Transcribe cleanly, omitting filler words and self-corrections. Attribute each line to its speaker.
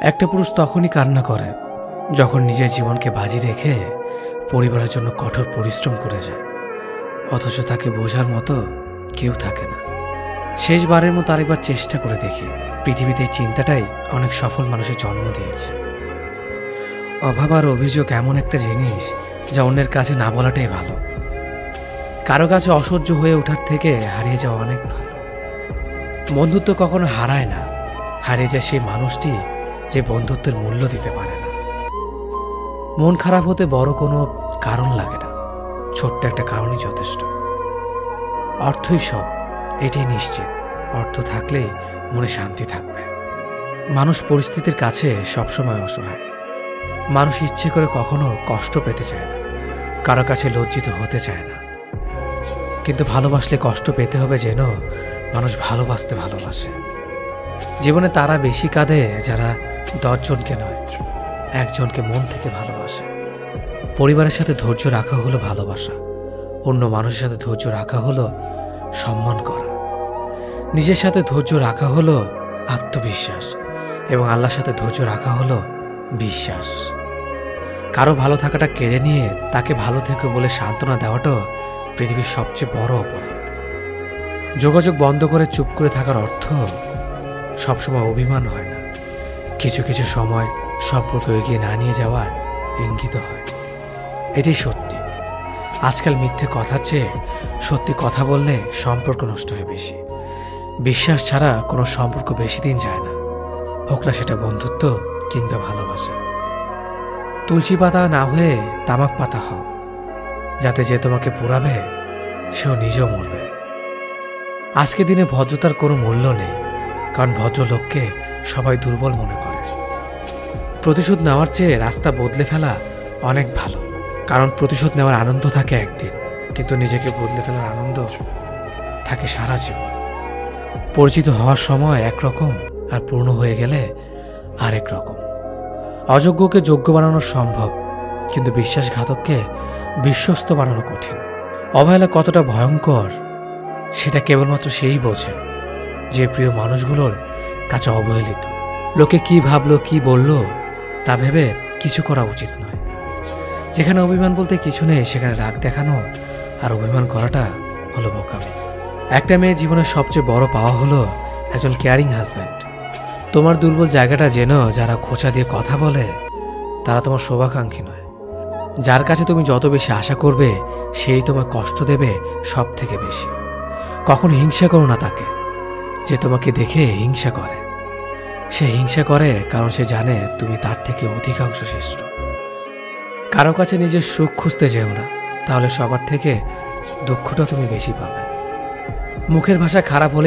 Speaker 1: একটা পুরুষ তখনই কান্না করে যখন নিজের জীবনকে বাজি রেখে পরিবারের জন্য কঠোর পরিশ্রম করে যায়, অথচ তাকে বোঝার মতো কেউ থাকে না। শেষবারের মতো আরেকবার চেষ্টা করে দেখি। পৃথিবীতে এই চিন্তাটাই অনেক সফল মানুষের জন্ম দিয়েছে। অভাব আর অভিযোগ এমন একটা জিনিস যা অন্যের কাছে না বলাটাই ভালো। কারো কাছে অসহ্য হয়ে ওঠার থেকে হারিয়ে যাওয়া অনেক ভালো। বন্ধুত্ব কখনো হারায় না, হারিয়ে যায় সেই মানুষটি যে বন্ধুত্বের মূল্য দিতে পারে না। মন খারাপ হতে বড় কোনো কারণ লাগে না, ছোট্ট একটা কারণই যথেষ্ট। অর্থই সব, এটাই নিশ্চিত। অর্থ থাকলেই মনে শান্তি থাকবে। মানুষ পরিস্থিতির কাছে সবসময় অসহায়। মানুষ ইচ্ছে করে কখনো কষ্ট পেতে চায় না, কারো কাছে লজ্জিত হতে চায় না। কিন্তু ভালোবাসলে কষ্ট পেতে হবে যেন মানুষ ভালোবাসতে ভালোবাসে। জীবনে তারা বেশি কাঁদে যারা 10 জনকে নয়, একজনকে মন থেকে ভালোবাসে। পরিবারের সাথে ধৈর্য রাখা হলো ভালোবাসা, অন্য মানুষের সাথে ধৈর্য রাখা হলো সম্মান করা। নিজের সাথে ধৈর্য রাখা হলো আত্মবিশ্বাস, এবং আল্লাহর সাথে ধৈর্য রাখা হলো বিশ্বাস। কারো ভালো থাকাটা কেড়ে নিয়ে তাকে ভালো থেকো বলে সান্ত্বনা দেওয়াটাও পৃথিবীর সবচেয়ে বড় অপরাধ। যোগাযোগ বন্ধ করে চুপ করে থাকার অর্থ সবসময় অভিমান হয় না, কিছু কিছু সময় সম্পর্ক এগিয়ে না নিয়ে যাওয়ার ইঙ্গিত হয়। এটাই সত্যি। আজকাল মিথ্যে কথার চেয়ে সত্যি কথা বললে সম্পর্ক নষ্ট হয় বেশি। বিশ্বাস ছাড়া কোনো সম্পর্ক বেশি দিন যায় না, হোক না সেটা বন্ধুত্ব কিংবা ভালোবাসা। তুলসী পাতা না হয়ে তামাক পাতা হও, যাতে যে তোমাকে পোড়াবে সেও নিজেও মরবে। আজকে দিনে ভদ্রতার কোনো মূল্য নেই, কারণ ভদ্রলোককে সবাই দুর্বল মনে করে। প্রতিশোধ নেওয়ার চেয়ে রাস্তা বদলে ফেলা অনেক ভালো, কারণ প্রতিশোধ নেওয়ার আনন্দ থাকে একদিন, কিন্তু নিজেকে বদলে ফেলার আনন্দ থাকে সারা জীবন। পরিচিত হওয়ার সময় একরকম, আর পূর্ণ হয়ে গেলে আরেক রকম। অযোগ্যকে যোগ্য বানানো সম্ভব, কিন্তু বিশ্বাসঘাতককে বিশ্বস্ত বানানো কঠিন। অবহেলা কতটা ভয়ঙ্কর সেটা কেবলমাত্র সেই বোঝে যে প্রিয় মানুষগুলোর কাছে অবহেলিত। লোকে কি ভাবলো কি বলল তা ভেবে কিছু করা উচিত নয়। যেখানে অভিমান বলতে কিছু নেই সেখানে রাগ দেখানো আর অভিমান করাটা হলো বোকামি। একটা মেয়ের জীবনের সবচেয়ে বড় পাওয়া হলো একজন কেয়ারিং হাজব্যান্ড। তোমার দুর্বল জায়গাটা যেন যারা খোঁচা দিয়ে কথা বলে তারা তোমার শুভাকাঙ্ক্ষী নয়। যার কাছে তুমি যত বেশি আশা করবে সেই তোমায় কষ্ট দেবে সব থেকে বেশি। কখনো হিংসা করো না তাকে যে তোমাকে দেখে হিংসা করে। সে হিংসা করে কারণ সে জানে তুমি তার থেকে অধিকাংশ শ্রেষ্ঠ। কারো কাছে নিজের সুখ খুঁজতে যেও না, তাহলে সবার থেকে দুঃখটা তুমি বেশি পাবে। মুখের ভাষা খারাপ হলে